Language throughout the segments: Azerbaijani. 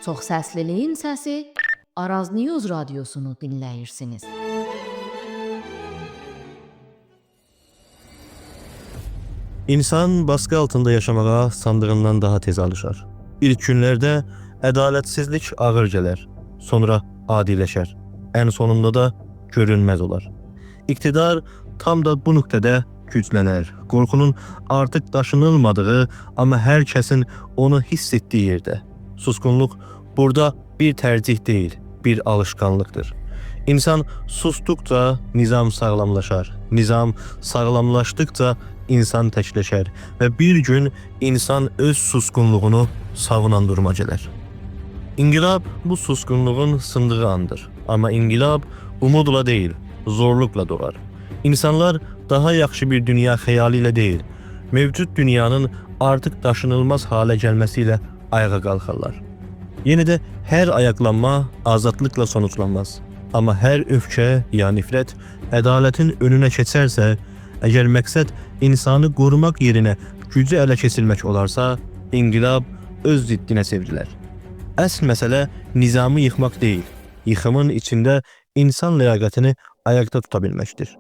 Çoxsəsliliyin səsi Araz News radiosunu dinləyirsiniz. İnsan baskı altında yaşamağa sandığından daha tez alışar. İlk günlərdə ədalətsizlik ağır gələr, sonra adiləşər, ən sonunda da görünməz olar. İqtidar tam da bu nöqtədə güclənər. Qorxunun artıq daşınılmadığı, amma hər kəsin onu hiss etdiyi yerdə. Susqunluq burada bir tərcih deyil, bir alışkanlıqdır. İnsan susduqca nizam sağlamlaşar, nizam sağlamlaşdıqca insan təkləşər və bir gün insan öz susqunluğunu savunan duruma gələr. İnqilab bu susqunluğun sındığı andır. Amma inqilab umudla deyil, zorluqla doğar. İnsanlar daha yaxşı bir dünya xəyali ilə deyil, mövcud dünyanın artıq daşınılmaz halə gəlməsi ilə ayağa qalxarlar. Yenə də hər ayaqlanma azadlıqla sonuçlanmaz. Amma hər öfkə ya nifrət ədalətin önünə keçərsə, əgər məqsəd insanı qorumaq yerinə gücü ələ keçirmək olarsa, inqilab öz ziddinə çevrilər. Əsl məsələ nizamı yıxmaq deyil, yıxımın içində insan ləyaqətini ayaqda tuta bilməkdir.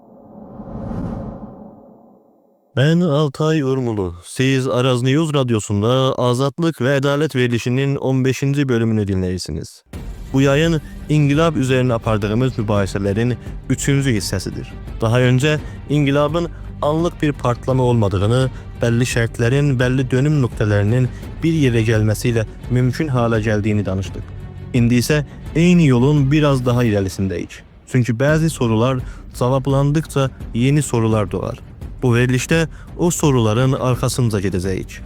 Ben Altay Urmulu. Siz Araz News radyosunda Azadlık ve Adalet verilişinin 15. bölümünü dinleyirsiniz. Bu yayın İnqilab üzerine apardığımız mübahisələrin 3. hissəsidir. Daha önce İnqilabın anlık bir partlama olmadığını, belli şərtlərin, belli dönüm nöqtələrinin bir yerə gəlməsiyle mümkün hale geldiğini danıştık. İndi isə eyni yolun biraz daha ilərisindəyik. Çünkü bəzi sorular cavablandıkça yeni sorular doğar. Bu verilişte o soruların arkasınca gedəcəyik.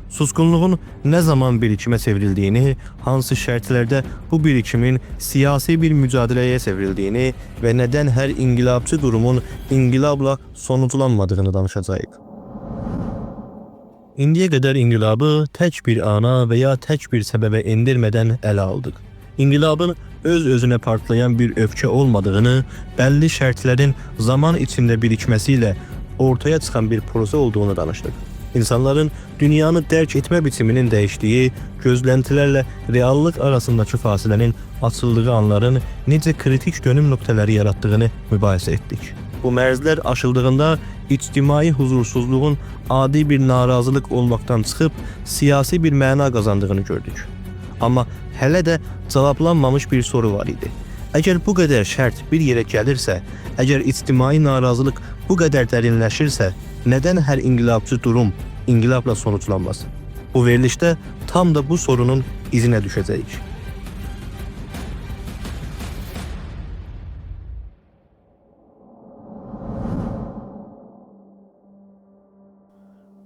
Susqunluğun ne zaman birikime çevrildiğini, hansı şərtlərdə bu birikimin siyasi bir mücadiləyə çevrildiğini ve neden her inqilabçı durumun inqilabla sonuçlanmadığını danışacağıq. İndiyə qədər inqilabı tək bir ana veya tək bir səbəbə endirmədən ələ aldıq. İnqilabın öz-özünə partlayan bir öfke olmadığını, belli şərtlərin zaman içində birikməsiyle ortaya çıxan bir proses olduğunu danıştık. İnsanların dünyanı dərk etmə biçiminin dəyişdiyi, gözləntilərlə reallıq arasındakı fasilənin açıldığı anların necə kritik dönüm nöqtələri yaratdığını mübahisə etdik. Bu mərzlər aşıldığında ictimai huzursuzluğun adi bir narazılıq olmaqdan çıxıb siyasi bir məna qazandığını gördük. Amma hələ də cavablanmamış bir soru var idi. Əgər bu qədər şərt bir yerə gəlirsə, əgər ictimai narazılıq bu qədər dərinləşirsə, nədən hər inqilabçı durum inqilabla sonuçlanmaz? Bu verilişdə tam da bu sorunun izinə düşəcəyik.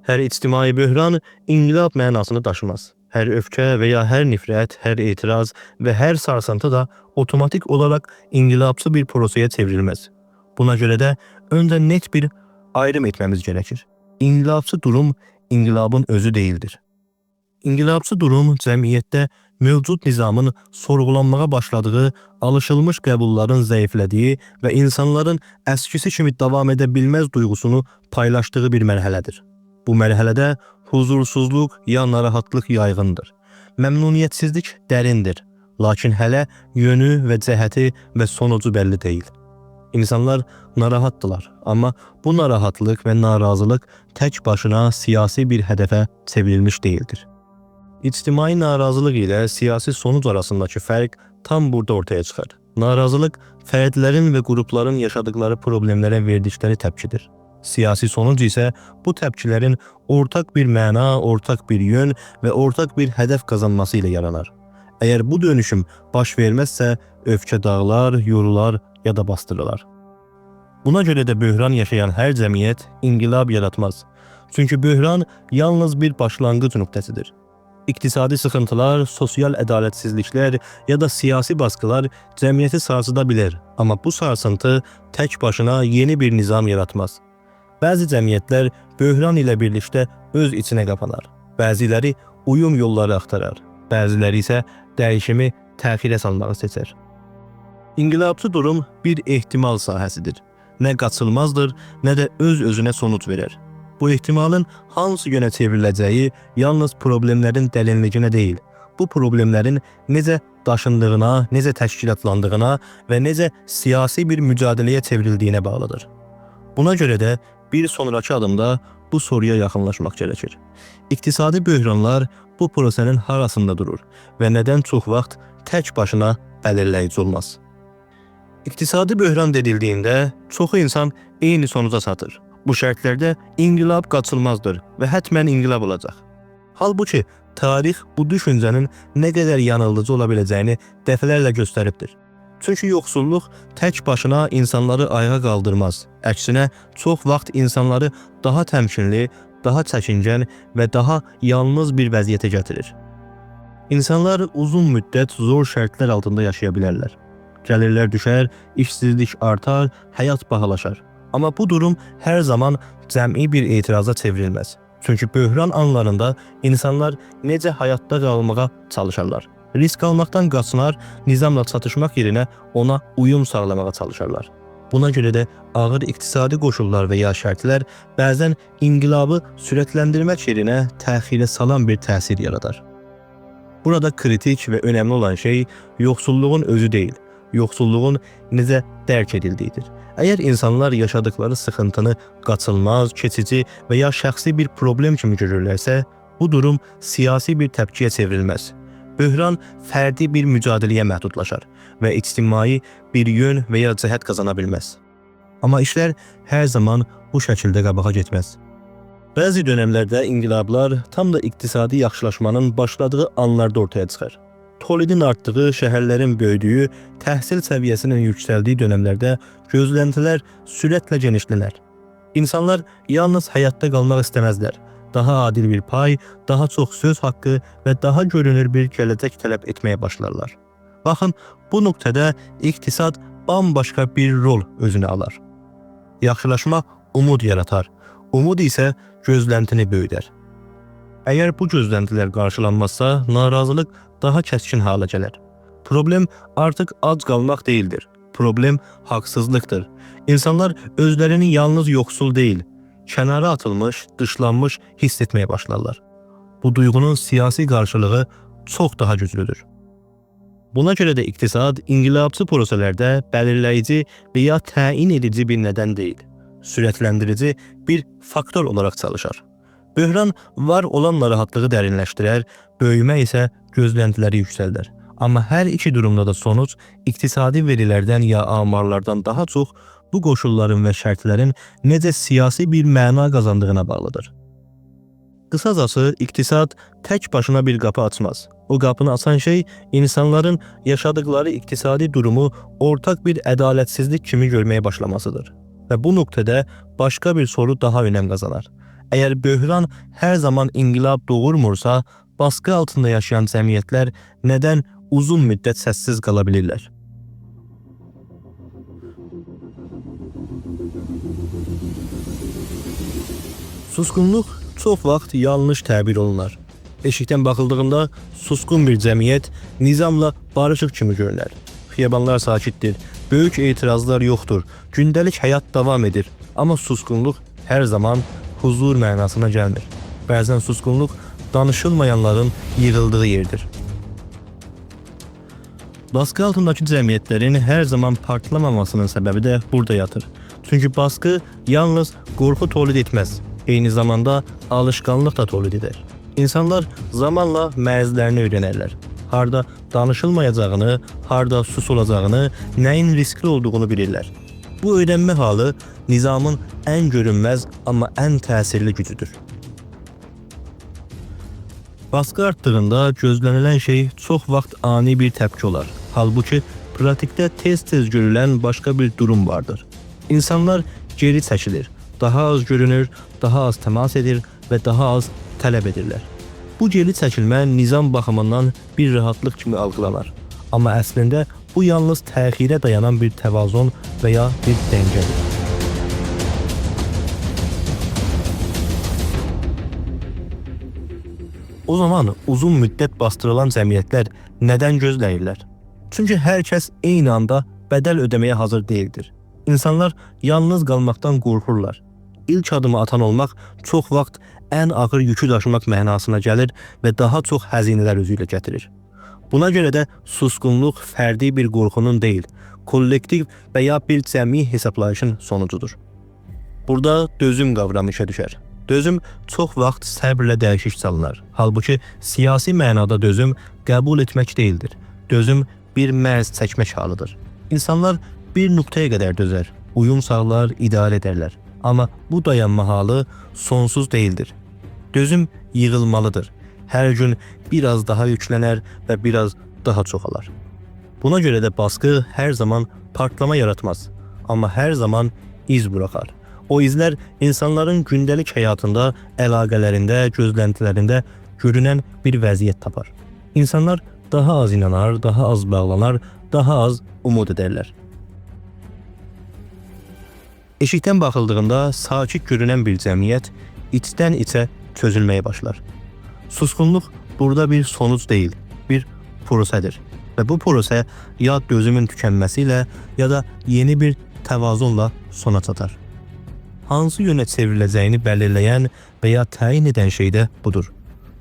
Hər ictimai böhran inqilab mənasını daşımaz. Hər öfkə veya hər nifrət, hər etiraz və hər sarsıntı da otomatik olarak inqilabçı bir proseye çevrilməz. Buna görə də öndə net bir ayrım etməmiz gerekir. İnqilabçı durum inqilabın özü değildir. İnqilabçı durum cəmiyyətdə mövcud nizamın sorğulanmağa başladığı, alışılmış qəbulların zəiflədiyi və insanların əskisi kimi davam edə bilməz duyğusunu paylaşdığı bir mərhələdir. Bu mərhələdə huzursuzluq ya narahatlıq yaygındır. Məmnuniyyətsizlik dərindir. Lakin hələ yönü və cəhəti və sonucu bəlli deyil. İnsanlar narahatdılar, amma bu narahatlıq və narazılıq tək başına siyasi bir hədəfə çevrilmiş değildir. İctimai narazılıq ilə siyasi sonuc arasındakı fərq tam burada ortaya çıxar. Narazılıq fərdlərin və qrupların yaşadıkları problemlərə verdikləri təpkidir. Siyasi sonuc isə bu təpkilərin ortak bir məna, ortak bir yön və ortak bir hədəf qazanması ilə yaranar. Əgər bu dönüşüm baş verməzsə, öfkə dağlar, yorular ya da bastırılar. Buna görə də böhran yaşayan hər cəmiyyət inqilab yaratmaz. Çünki böhran yalnız bir başlanğıc nöqtəsidir. İqtisadi sıxıntılar, sosial ədalətsizliklər ya da siyasi baskılar cəmiyyəti sarsıda bilər. Amma bu sarsıntı tək başına yeni bir nizam yaratmaz. Bəzi cəmiyyətlər böhran ilə birlikdə öz içinə qapanar. Bəziləri uyum yolları axtarar. Bəziləri isə dəyişimi təxirə salmağı seçər. İnqilabçı durum bir ehtimal sahəsidir. Nə qaçılmazdır, nə də öz-özünə sonuç verər. Bu ehtimalın hansı yönə çevriləcəyi yalnız problemlərin dərinliyinə deyil, bu problemlərin necə daşındığına, necə təşkilatlandığına və necə siyasi bir mücadiləyə çevrildiyinə bağlıdır. Buna görə də bir sonraki adımda bu soruya yaxınlaşmaq gərəkir. İqtisadi böhranlar bu prosesinin harasında durur və nədən çox vaxt tək başına bəlirləyici olmaz. İqtisadi böhran dedildiyində çoxu insan eyni sonuca çatır. Bu şərtlərdə inqilab qaçılmazdır və həttəmən inqilab olacaq. Halbuki tarix bu düşüncənin nə qədər yanıldıcı ola biləcəyini dəfələrlə göstəribdir. Çünki yoxsulluq tək başına insanları ayağa qaldırmaz. Əksinə, çox vaxt insanları daha təmkinli, daha çəkingən və daha yalnız bir vəziyyətə gətirir. İnsanlar uzun müddət zor şərtlər altında yaşaya bilərlər. Gəlirlər düşər, işsizlik artar, həyat bahalaşar. Amma bu durum hər zaman cəmi bir etiraza çevrilməz. Çünki böhran anlarında insanlar necə həyatda qalmağa çalışarlar. Risk almaqdan qaçınar, nizamla çatışmaq yerinə ona uyum sağlamağa çalışarlar. Buna görə də ağır iqtisadi qoşullar və ya şərtlər bəzən inqilabı sürətləndirmək yerinə təxirə salan bir təsir yaradar. Burada kritik və önəmli olan şey yoxsulluğun özü deyil, yoxsulluğun necə dərk edildiyidir. Əgər insanlar yaşadıkları sıxıntını qaçılmaz, keçici və ya şəxsi bir problem kimi görürlərsə, bu durum siyasi bir təpkiyə çevrilməz. Böhran fərdi bir mücadiləyə məhdudlaşar və ictimai bir yön və ya cəhət qazana bilməz. Amma işlər hər zaman bu şəkildə qabağa getməz. Bəzi dönəmlərdə inqilablar tam da iqtisadi yaxşılaşmanın başladığı anlarda ortaya çıxar. Tolidin artdığı, şəhərlərin böyüdüyü, təhsil səviyyəsinin yüksəldiyi dönəmlərdə gözləntilər sürətlə genişlənər. İnsanlar yalnız həyatda qalmaq istəməzlər. Daha adil bir pay, daha çox söz haqqı və daha görünür bir gələcək tələb etməyə başlarlar. Baxın, bu nöqtədə iqtisad bambaşqa bir rol özünə alar. Yaxşılaşma umud yaratar, umud isə gözləntini böyüdər. Əgər bu gözləntilər qarşılanmazsa, narazılıq daha kəskin hala gələr. Problem artıq ac qalmaq deyildir. Problem haqsızlıqdır. İnsanlar özlərini yalnız yoxsul deyil, kənara atılmış, dışlanmış hiss etməyə başlarlar. Bu duyğunun siyasi qarşılığı çox daha güclüdür. Buna görə də iqtisad inqilabçı proseslərdə bəlirləyici və ya təyin edici bir nədən deyil, sürətləndirici bir faktor olaraq çalışar. Böhran var olan narahatlığı dərinləşdirər, böyümə isə gözləntiləri yüksəldər. Amma hər iki durumda da sonuc iqtisadi verilərdən ya amarlardan daha çox bu qoşulların və şərtlərin necə siyasi bir məna qazandığına bağlıdır. Qısacası, iqtisad tək başına bir qapı açmaz. O qapını açan şey insanların yaşadıkları iqtisadi durumu ortaq bir ədalətsizlik kimi görməyə başlamasıdır. Və bu nöqtədə başqa bir soru daha önəm qazanar. Əgər böhran hər zaman inqilab doğurmursa, baskı altında yaşayan cəmiyyətlər nədən uzun müddət səssiz qala bilirlər? Susqunluq çox vaxt yanlış təbir olunar. Eşikdən baxıldığında susqun bir cəmiyyət nizamla barışıq kimi görünər. Xiyabanlar sakitdir, böyük etirazlar yoxdur, gündəlik həyat davam edir. Amma susqunluq hər zaman huzur mənasına gəlmir. Bəzən susqunluq danışılmayanların yığıldığı yerdir. Baskı altındakı cəmiyyətlərin hər zaman partlamamasının səbəbi də burada yatır. Çünki baskı yalnız qorxu tolid etməz, eyni zamanda alışqanlıq da tolid edər. İnsanlar zamanla mərzlərini öyrənərlər. Harda danışılmayacağını, harda sus olacağını, nəyin riskli olduğunu bilirlər. Bu öyrənmə halı nizamın ən görünməz, amma ən təsirli gücüdür. Baskı artdığında gözlənilən şey çox vaxt ani bir təpki olar. Halbuki pratikdə tez-tez görülən başqa bir durum vardır. İnsanlar geri çəkilir, daha az görünür, daha az təmas edir və daha az tələb edirlər. Bu geri çəkilmə nizam baxımından bir rahatlıq kimi algılanar. Amma əslində bu yalnız təxirə dayanan bir təvazun və ya bir dəngədir. O zaman uzun müddət bastırılan cəmiyyətlər nədən gözləyirlər? Çünki hər kəs eyni anda bədəl ödəməyə hazır deyildir. İnsanlar yalnız qalmaqdan qorxurlar. İlk adımı atan olmaq çox vaxt ən ağır yükü daşımaq mənasına gəlir və daha çox həzinələr özü ilə gətirir. Buna görə də susqunluq fərdi bir qorxunun deyil, kollektiv və ya bir cəmi hesablayışın sonucudur. Burada dözüm qavramı işə düşər. Dözüm çox vaxt səbrlə dəyişik çalınar. Halbuki siyasi mənada dözüm qəbul etmək deyildir. Dözüm bir mərz çəkmək halıdır. İnsanlar bir nöqtəyə qədər dözər, uyum sağlar, idarə edərlər. Amma bu dayanma halı sonsuz deyildir. Dözüm yığılmalıdır. Hər gün biraz daha yüklənər və biraz daha çoxalar. Buna görə də baskı hər zaman partlama yaratmaz, amma hər zaman iz buraxar. O izlər insanların gündəlik həyatında, əlaqələrində, gözləntilərində görünən bir vəziyyət tapar. İnsanlar daha az inanar, daha az bağlanar, daha az umud edərlər. Eşikdən baxıldığında sakit görünən bir cəmiyyət içdən içə çözülməyə başlar. Susqunluq burada bir sonuc deyil, bir prosədir. Və bu prosə ya dözümün tükənməsi ilə, ya da yeni bir təvazunla sona çatar. Hansı yönə çevriləcəyini belirləyən və ya təyin edən şey də budur.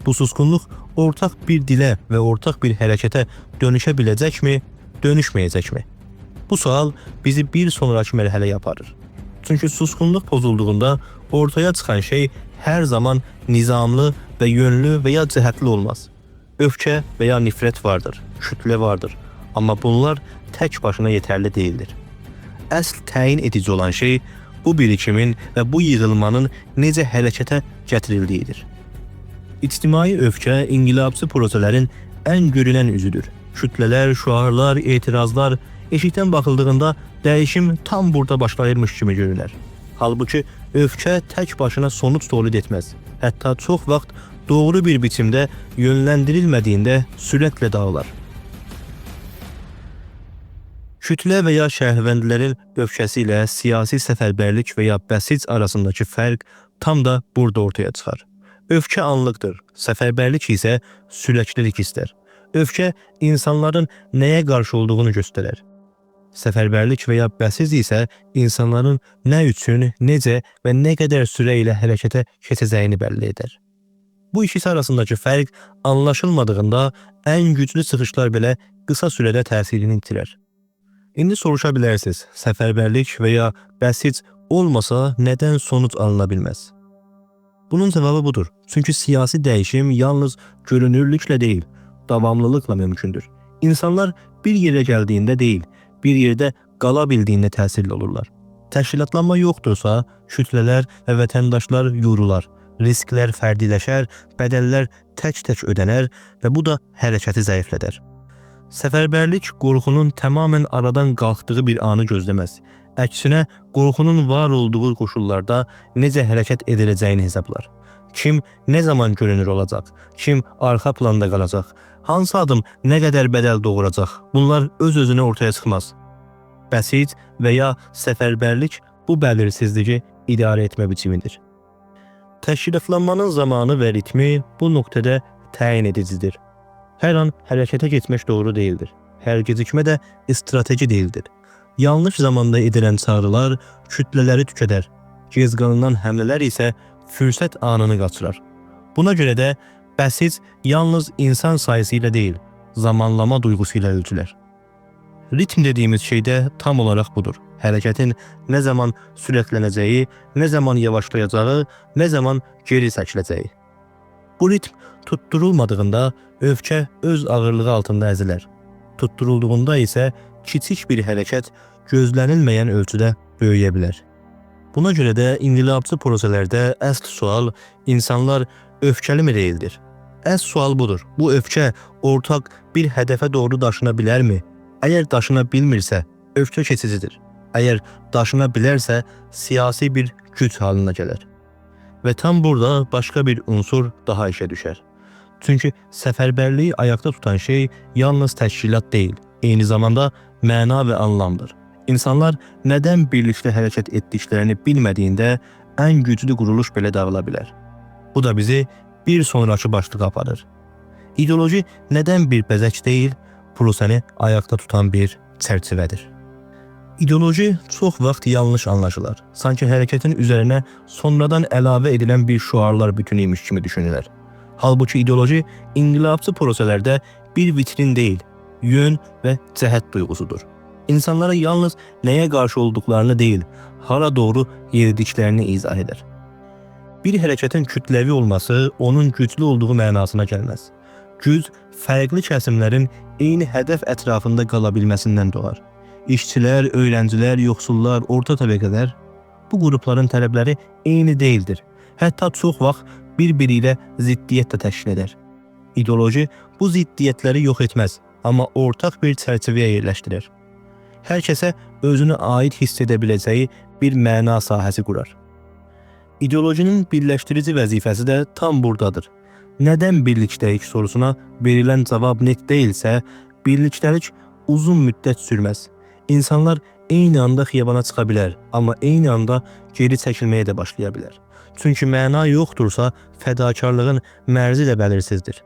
Bu susqunluq ortaq bir dilə və ortaq bir hərəkətə dönüşə biləcəkmi, dönüşməyəcəkmi? Bu sual bizi bir sonraki mərhələyə aparır. Çünki susqunluq pozulduğunda ortaya çıxan şey hər zaman nizamlı və yönlü və ya cəhətli olmaz. Öfkə və ya nifrət vardır, kütlə vardır. Amma bunlar tək başına yetərli deyildir. Əsl təyin edici olan şey bu birikimin və bu yığılmanın necə hərəkətə gətirildiyidir. İctimai öfkə inqilabçı proseslərin ən görünən üzüdür. Kütlələr, şüarlar, etirazlar eşikdən baxıldığında dəyişim tam burada başlayırmış kimi görünər. Halbuki öfkə tək başına sonuç tolid etməz. Hətta çox vaxt doğru bir biçimdə yönləndirilmədiyində sürətlə dağılar. Kütlə və ya şəhvəndlərin öfkəsi ilə siyasi səfərbərlik və ya bəsic arasındakı fərq tam da burada ortaya çıxar. Öfkə anlıqdır, səfərbərlik isə sürəklilik istər. Öfkə insanların nəyə qarşı olduğunu göstərər. Səfərbərlik və ya bəsiz isə insanların nə üçün, necə və nə qədər sürə ilə hərəkətə keçəcəyini bəlli edər. Bu ikisi arasındakı fərq anlaşılmadığında ən güclü çıxışlar belə qısa sürədə təsirini itirər. İndi soruşa bilərsiniz, səfərbərlik və ya bəsic olmasa nədən sonuc alına bilməz? Bunun cavabı budur. Çünki siyasi dəyişim yalnız görünürlüklə deyil, davamlılıqla mümkündür. İnsanlar bir yerə gəldiyində deyil, bir yerdə qala bildiyində təsirli olurlar. Təşkilatlanma yoxdursa, kütlələr və vətəndaşlar yorular, risklər fərdiləşər, bədəllər tək-tək ödənər və bu da hərəkəti zəiflədər. Səfərbərlik qorxunun tamamilə aradan qalxdığı bir anı gözləməz. Əksinə, qorxunun var olduğu qoşullarda necə hərəkət ediləcəyini hesablar. Kim nə zaman görünür olacaq, kim arxa planda qalacaq, hansı adım nə qədər bədəl doğuracaq, bunlar öz-özünə ortaya çıxmaz. Bəsic və ya səfərbərlik bu bəlirsizliyi idarə etmə biçimidir. Təşkilatlanmanın zamanı və ritmi bu nöqtədə təyin edicidir. Hər an hərəkətə getmək doğru deyildir. Hər gecikmə də strateji deyildir. Yanlış zamanda edilən çağrılar kütlələri tükədər. Gec qalınan həmlələr isə fürsət anını qaçırar. Buna görə də bəsic yalnız insan sayısı ilə deyil, zamanlama duyğusu ilə ölçülər. Ritm dediyimiz şey də tam olaraq budur. Hərəkətin nə zaman sürətlənəcəyi, nə zaman yavaşlayacağı, nə zaman geri çəkiləcəyi. Bu ritm tutturulmadığında öfkə öz ağırlığı altında əzilər. Tutturulduğunda isə kiçik bir hərəkət gözlənilməyən ölçüdə böyüyə bilər. Buna görə də inqilabçı proselərdə əsl sual insanlar öfkəlimi deyildir. Əsl sual budur. Bu öfkə ortaq bir hədəfə doğru daşına bilərmi? Əgər daşına bilmirsə, öfkə keçicidir. Əgər daşına bilərsə, siyasi bir güc halına gələr. Və tam burada başqa bir unsur daha işə düşər. Çünki səfərbərliyi ayaqda tutan şey yalnız təşkilat deyil, eyni zamanda məna və anlamdır. İnsanlar nədən birlikdə hərəkət etdiklərini bilmədiyində ən güclü quruluş belə dağıla bilər. Bu da bizi bir sonraki başlığa aparır. İdeoloji nədən bir bəzək deyil, prosəni ayaqda tutan bir çərçivədir. İdeoloji çox vaxt yanlış anlaşılır. Sanki hərəkətin üzərinə sonradan əlavə edilən bir şüarlar bütünüymüş kimi düşünülür. Halbuki ideoloji inqilabçı proselərdə bir vitrin deyil, yön və cəhət duyğusudur. İnsanlara yalnız nəyə qarşı olduqlarını deyil, hara doğru yeridiklərini izah edir. Bir hərəkətin kütləvi olması onun güclü olduğu mənasına gəlməz. Güc, fərqli kəsimlərin eyni hədəf ətrafında qala bilməsindən doğar. İşçilər, öğrencilər, yoxsullar, orta təbəqələr bu qrupların tələbləri eyni deyildir. Hətta çox vaxt bir-biri ilə ziddiyyət də təşkil edər. İdeoloji bu ziddiyyətləri yox etməz, amma ortaq bir çərçivəyə yerləşdirir. Hər kəsə özünü aid hiss edə biləcəyi bir məna sahəsi qurar. İdeolojinin birləşdirici vəzifəsi də tam buradadır. Nədən birlikdəyik sorusuna verilən cavab net deyilsə, birlikdəlik uzun müddət sürməz. İnsanlar eyni anda xiyabana çıxa bilər, amma eyni anda geri çəkilməyə də başlaya bilər. Çünki məna yoxdursa, fədakarlığın mərzi də bəlirsizdir.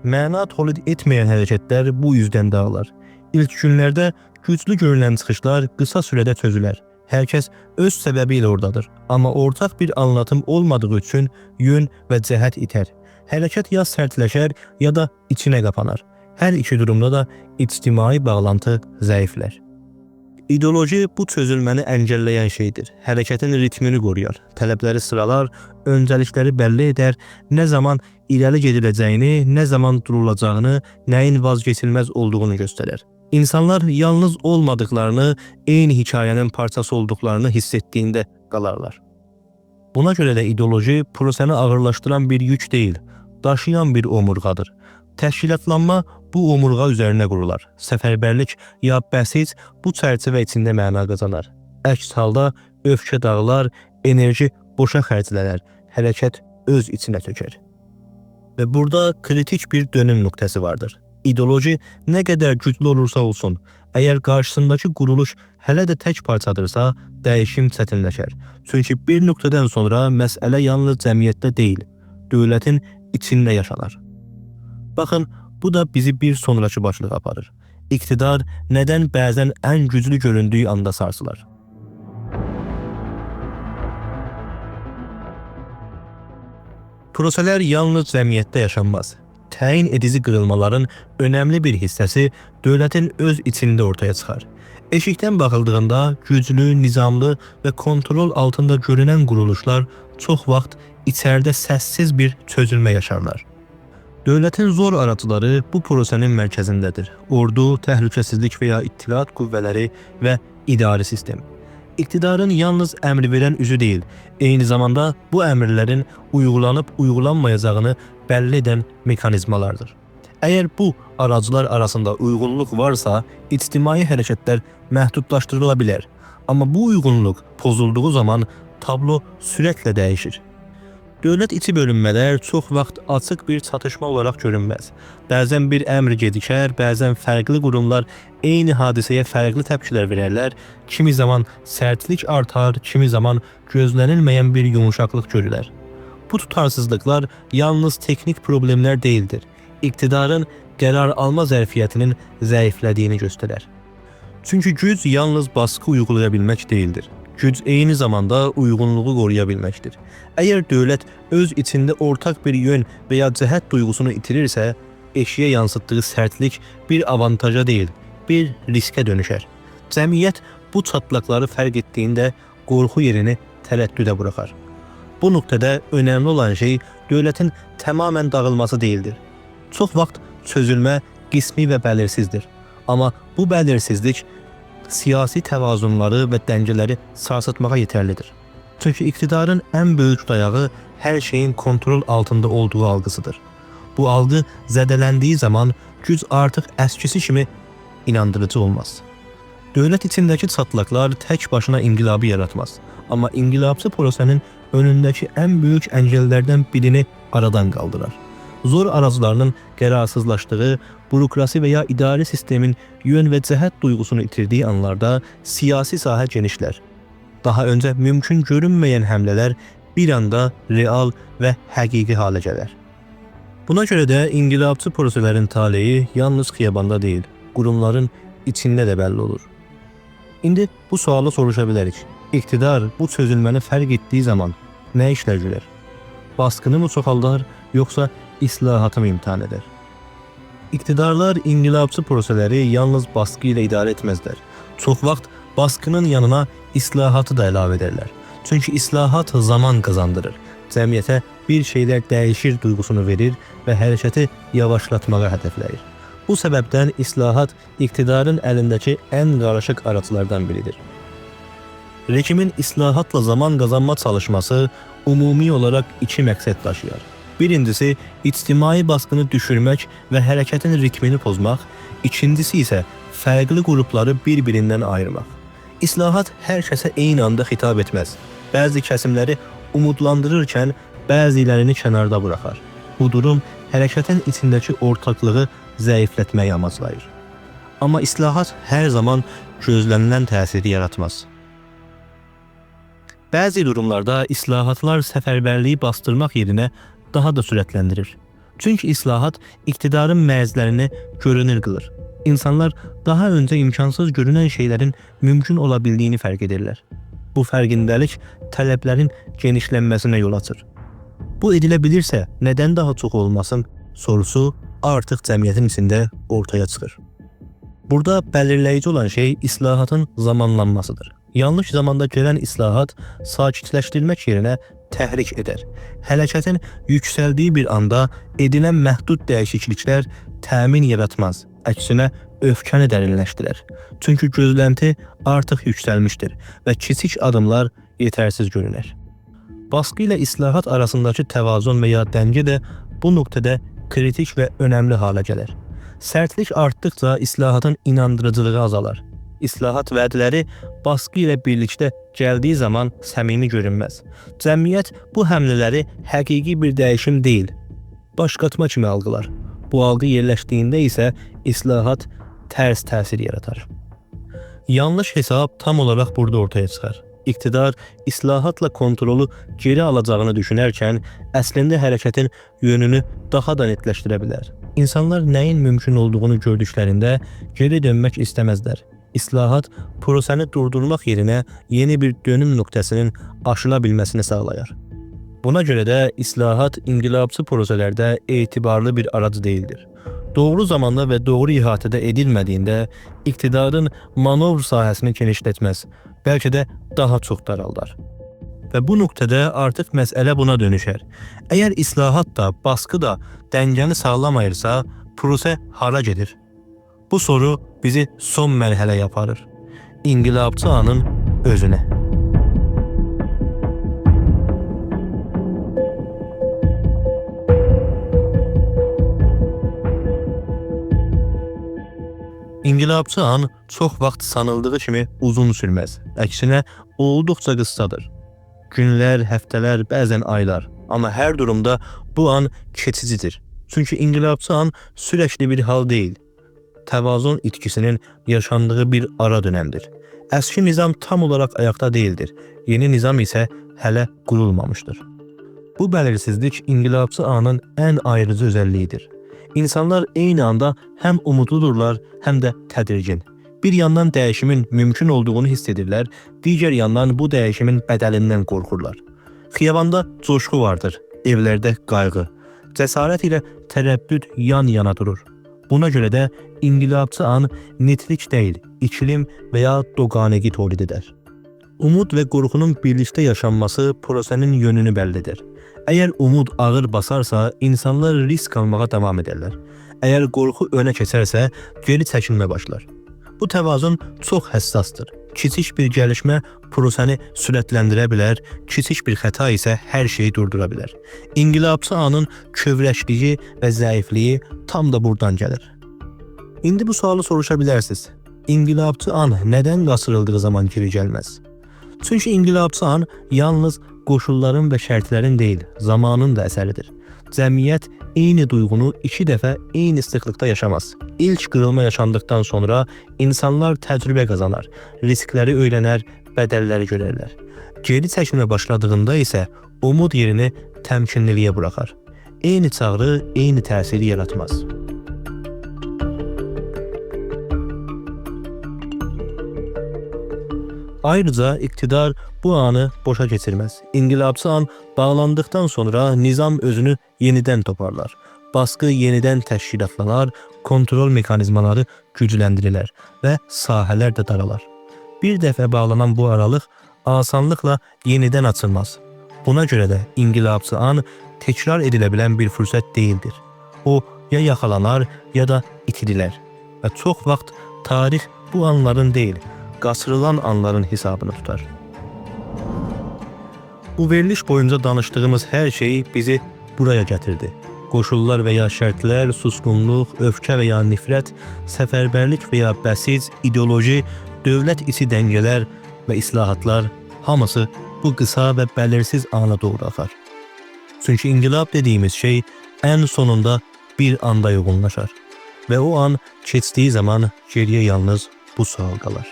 Məna tolid etməyən hərəkətlər bu yüzdən dağılar. İlk günlərdə güclü görünən çıxışlar qısa sürədə çözülər. Hər kəs öz səbəbi ilə oradadır, amma ortaq bir anlatım olmadığı üçün yön və cəhət itər. Hərəkət ya sərtləşər, ya da içinə qapanar. Hər iki durumda da ictimai bağlantı zəiflər. İdeoloji bu çözülməni əngəlləyən şeydir. Hərəkətin ritmini qoruyar, tələbləri sıralar, öncəlikləri bəlli edər, nə zaman irəli gediləcəyini, nə zaman durulacağını, nəyin vazgeçilməz olduğunu göstərər. İnsanlar yalnız olmadıklarını, eyni hekayənin parçası olduqlarını hiss etdiyində qalarlar. Buna görə də ideoloji prosesini ağırlaşdıran bir yük deyil, daşıyan bir omurğadır. Təşkilatlanma bu omurğa üzərinə qurular. Səfərbərlik ya bəsit bu çərçivə içində məna qazanar. Əks halda öfkə dağılar, enerji boşa xərclənər, hərəkət öz içinə tökər. Və burada kritik bir dönüm nöqtəsi vardır. İdeoloji nə qədər güclü olursa olsun, əgər qarşısındakı quruluş hələ də tək parçadırsa, dəyişim çətinləşər. Çünki bir nöqtədən sonra məsələ yalnız cəmiyyətdə deyil, dövlətin içində yaşanır. Baxın, bu da bizi bir sonraki başlığa aparır. İqtidar nədən bəzən ən güclü göründüyü anda sarsılar? Proseslər yalnız cəmiyyətdə yaşanmaz. Təyin edici qırılmaların önəmli bir hissəsi dövlətin öz içində ortaya çıxar. Eşikdən baxıldığında güclü, nizamlı və kontrol altında görünən quruluşlar çox vaxt içəridə səssiz bir çözülmə yaşarlar. Dövlətin zor aracıları bu prosesin mərkəzindədir. Ordu, təhlükəsizlik və ya ittihat qüvvələri və idari sistem. İqtidarın yalnız əmr verən üzü deyil, eyni zamanda bu əmrlərin uygulanıb-uygulanmayacağını bəlli edən mekanizmalardır. Əgər bu aracılar arasında uyğunluq varsa, ictimai hərəkətlər məhdudlaşdırıla bilər. Amma bu uyğunluq pozulduğu zaman tablo sürətlə dəyişir. Dövlət içi bölünmələr çox vaxt açıq bir çatışma olaraq görünməz. Bəzən bir əmr gedikər, bəzən fərqli qurumlar eyni hadisəyə fərqli təpkilər verərlər, kimi zaman sərtlik artar, kimi zaman gözlənilməyən bir yumuşaqlıq görülər. Bu tutarsızlıqlar yalnız texnik problemlər deyildir. İqtidarın qərar alma zərfiyyətinin zəiflədiyini göstərər. Çünki güc yalnız baskı uygulaya bilmək deyildir. Güc eyni zamanda uyğunluğu qoruya bilməkdir. Əgər dövlət öz içində ortaq bir yön və ya cəhət duyğusunu itirirsə, eşiyə yansıtdığı sərtlik bir avantaja deyil, bir riskə dönüşər. Cəmiyyət bu çatlaqları fərq etdiyində qorxu yerini tərəddüdə buraxar. Bu nöqtədə önəmli olan şey dövlətin tamamən dağılması deyildir. Çox vaxt çözülmə qismi və bəlirsizdir. Amma bu bəlirsizlik siyasi təvazunları və dəngələri sarsıtmağa yetərlidir. Çünki iqtidarın ən böyük dayağı hər şeyin kontrol altında olduğu algısıdır. Bu algı zədələndiyi zaman güc artıq əskisi kimi inandırıcı olmaz. Dövlət içindəki çatlaqlar tək başına inqilabı yaratmaz. Amma inqilabçı prosesin önündəki ən böyük əngəllərdən birini aradan qaldırar. Zor aracılarının qərarsızlaşdığı, bürokrasi və ya idari sistemin yön və cəhət duyğusunu itirdiyi anlarda siyasi sahə genişlər. Daha öncə mümkün görünməyən həmlələr bir anda real və həqiqi halə gələr. Buna görə də inqilabçı proseslərin taleyi yalnız xiyabanda deyil, qurumların içində də bəlli olur. İndi bu sualı soruşa bilərik. İqtidar bu çözülməni fərq etdiyi zaman nə işlər gülər? Baskını mı çoxaldar, yoxsa islahatı mı imtihan edər? İqtidarlar inqilabçı prosesləri yalnız baskı ilə idarə etməzlər. Çox vaxt baskının yanına islahatı da əlavə edərlər. Çünki islahat zaman qazandırır. Cəmiyyətə bir şeylər dəyişir duyğusunu verir və hərəkəti yavaşlatmağa hədəfləyir. Bu səbəbdən islahat iqtidarın əlindəki ən qarışıq araçlardan biridir. Rejimin islahatla zaman qazanma çalışması ümumi olaraq iki məqsəd daşıyır. Birincisi, ictimai baskını düşürmək və hərəkətin ritmini pozmaq, ikincisi isə fərqli qrupları bir-birindən ayırmaq. İslahat hər kəsə eyni anda xitab etməz. Bəzi kəsimləri umudlandırırkən bəzilərini kənarda buraxar. Bu durum hərəkətin içindəki ortaqlığı zəiflətməyi amaclayır. Amma islahat hər zaman gözlənilən təsiri yaratmaz. Bəzi durumlarda islahatlar səfərbərliyi bastırmaq yerinə daha da sürətləndirir. Çünki islahat iqtidarın məzlərini görünür qılır. İnsanlar daha öncə imkansız görünən şeylərin mümkün ola bildiyini fərq edirlər. Bu fərqindəlik tələblərin genişlənməsinə yol açır. Bu edilə bilirsə, nədən daha çox olmasın sorusu artıq cəmiyyətin içində ortaya çıxır. Burada bəlirləyici olan şey islahatın zamanlanmasıdır. Yanlış zamanda gələn islahat sakitləşdirmək yerinə təhrik edər. Hərəkətin yüksəldiyi bir anda edilən məhdud dəyişikliklər təmin yaratmaz. Əksinə öfkəni dərinləşdirər. Çünki gözlənti artıq yüksəlmişdir və kiçik adımlar yetərsiz görünər. Baskı ilə islahat arasındakı təvazun və ya dəngə də bu nöqtədə kritik və önəmli hala gələr. Sərtlik artdıqca islahatın inandırıcılığı azalar. İslahat vədləri baskı ilə birlikdə gəldiyi zaman səmimi görünməz. Cəmiyyət bu həmlələri həqiqi bir dəyişim deyil, başqatma kimi algılar. Bu algı yerləşdiyində isə islahat tərs təsir yaratar. Yanlış hesab tam olaraq burada ortaya çıxar. İqtidar islahatla kontrolu geri alacağını düşünərkən əslində hərəkətin yönünü daha da netləşdirə bilər. İnsanlar nəyin mümkün olduğunu gördüklərində geri dönmək istəməzlər. İslahat prosesini durdurmaq yerinə yeni bir dönüm nöqtəsinin aşıla bilməsini sağlayar. Buna görə də islahat inqilabçı proselərdə etibarlı bir arac deyildir. Doğru zamanda və doğru ihatədə edilmədiyində iqtidarın manovr sahəsini genişlətməz, bəlkə də daha çox daraldar. Və bu nöqtədə artıq məsələ buna dönüşər. Əgər islahat da, baskı da dəngəni sağlamayırsa, proses hara gedir? Bu soru bizi son mərhələyə aparır. İnqilabçı anın özünə. İnqilabçı an çox vaxt sanıldığı kimi uzun sürməz. Əksinə olduqca qıssadır. Günlər, həftələr, bəzən aylar. Amma hər durumda bu an keçicidir. Çünki inqilabçı an sürekli bir hal deyil. Təvazun itkisinin yaşandığı bir ara dönəmdir. Əski nizam tam olaraq ayaqda deyildir. Yeni nizam isə hələ qurulmamışdır. Bu bəlirsizlik inqilabçı anın ən ayrıcı özəlliyidir. İnsanlar eyni anda həm umudludurlar, həm də tədirgin. Bir yandan dəyişimin mümkün olduğunu hiss edirlər, digər yandan bu dəyişimin bədəlindən qorxurlar. Xiyabanda coşku vardır, evlərdə qayğı. Cəsarət ilə tərəddüd yan-yana durur. Buna görə də inqilabçı an nitlik deyil, iklim və ya doqanəgi tolid edər. Umud və qorxunun birlikdə yaşanması prosesin yönünü bəlli edir. Əgər umud ağır basarsa, insanlar risk almağa davam edərlər. Əgər qorxu önə keçərsə, geri çəkilmə başlar. Bu təvazun çox həssasdır. Kiçik bir gəlişmə prosesini sürətləndirə bilər, kiçik bir xəta isə hər şeyi durdura bilər. İnqilabçı anın kövrəkliyi və zəifliyi tam da buradan gəlir. İndi bu sualı soruşa bilərsiniz. İnqilabçı an nədən qaçırıldığı zaman geri gəlməz? Çünki inqilabçı an yalnız qoşulların və şərtlərin deyil, zamanın da əsəridir. Cəmiyyət eyni duyğunu iki dəfə eyni sıxlıqda yaşamaz. İlk qırılma yaşandıktan sonra insanlar təcrübə qazanar, riskləri öyrənər, bədəlləri görərlər. Geri çəkilmə başladığında isə umud yerini təmkinliliyə buraxar. Eyni çağrı, eyni təsiri yaratmaz. Ayrıca iktidar bu anı boşa geçirmez. İnqilabçı an bağlandıktan sonra nizam özünü yenidən toparlar. Baskı yenidən təşkilatlanar, kontrol mekanizmaları gücləndirilər və sahələr də daralar. Bir dəfə bağlanan bu aralıq asanlıqla yenidən açılmaz. Buna görə də inqilabçı an təkrar edilə bilən bir fürsət deyildir. O ya yaxalanar ya da itirilər və çox vaxt tarix bu anların deyil, qaçırılan anların hesabını tutar. Bu veriliş boyunca danışdığımız hər şey bizi buraya gətirdi. Qoşullar və ya şərtlər, susqunluq, öfkə və ya nifrət, səfərbərlik və ya bəsiz, ideoloji, dövlət içi dəngələr və islahatlar hamısı bu qısa və bəlirsiz ana doğru axar. Çünki inqilab dediyimiz şey ən sonunda bir anda yoğunlaşar və o an keçdiyi zaman geriyə yalnız bu sual qalar.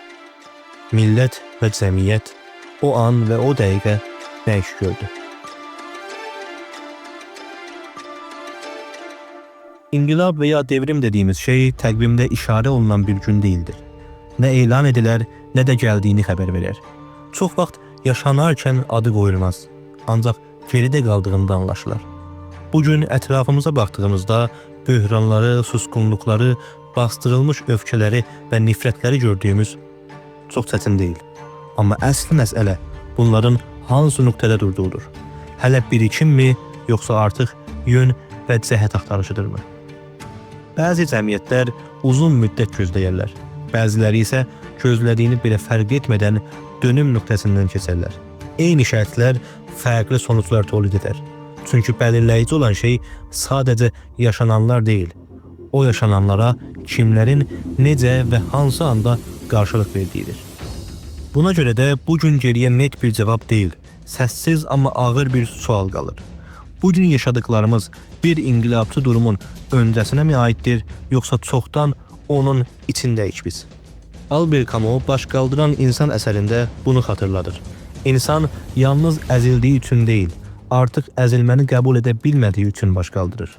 Millət və cəmiyyət o an və o dəqiqə nə iş gördü? İnqilab və ya devrim dediyimiz şey təqvimdə işarə olunan bir gün deyildir. Nə elan edilər, nə də gəldiyini xəbər verir. Çox vaxt yaşanarkən adı qoyulmaz, ancaq geridə qaldığında anlaşılar. Bugün ətrafımıza baxdığımızda böhranları, susqunluqları, bastırılmış öfkələri və nifrətləri gördüyümüz çox çətin deyil. Amma əsl məsələ bunların hansı nöqtədə durduğudur? Hələ birikimmi, yoxsa artıq yön və cəhət axtarışıdırmı? Bəzi cəmiyyətlər uzun müddət gözləyərlər. Bəziləri isə gözlədiyini belə fərq etmədən dönüm nöqtəsindən keçərlər. Eyni şərtlər fərqli sonuçlar tolid edər. Çünki bəlirləyici olan şey sadəcə yaşananlar deyil, o yaşananlara kimlərin necə və hansı anda qarşılıq verdiyidir. Buna görə də bugün geriyə net bir cavab deyil, səssiz amma ağır bir sual qalır. Bugün yaşadıklarımız bir inqilabçı durumun öncəsinə mi aiddir, yoxsa çoxdan onun içindəyik biz? Albert Camus baş qaldıran insan əsərində bunu xatırladır. İnsan yalnız əzildiyi üçün deyil, artıq əzilməni qəbul edə bilmədiyi üçün baş qaldırır.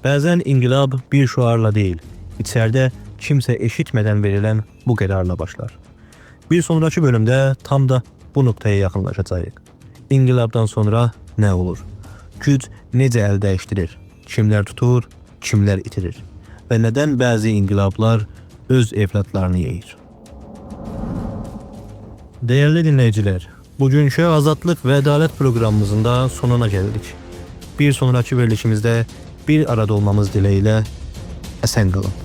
Bəzən inqilab bir şüarla deyil, içərdə kimsə eşitmədən verilən bu qərarla başlar. Bir sonraki bölümdə tam da bu nöqtəyə yaxınlaşacağıq. İnqilabdan sonra nə olur? Güc necə əl dəyişdirir? Kimlər tutur, kimlər itirir? Və nədən bəzi inqilablar öz evladlarını yeyir? Dəyərli dinləyicilər, bugünkü Azadlıq və Ədalət proqramımızın da sonuna gəldik. Bir sonraki verilişimizdə bir arada olmamız diləyilə əsən qalın.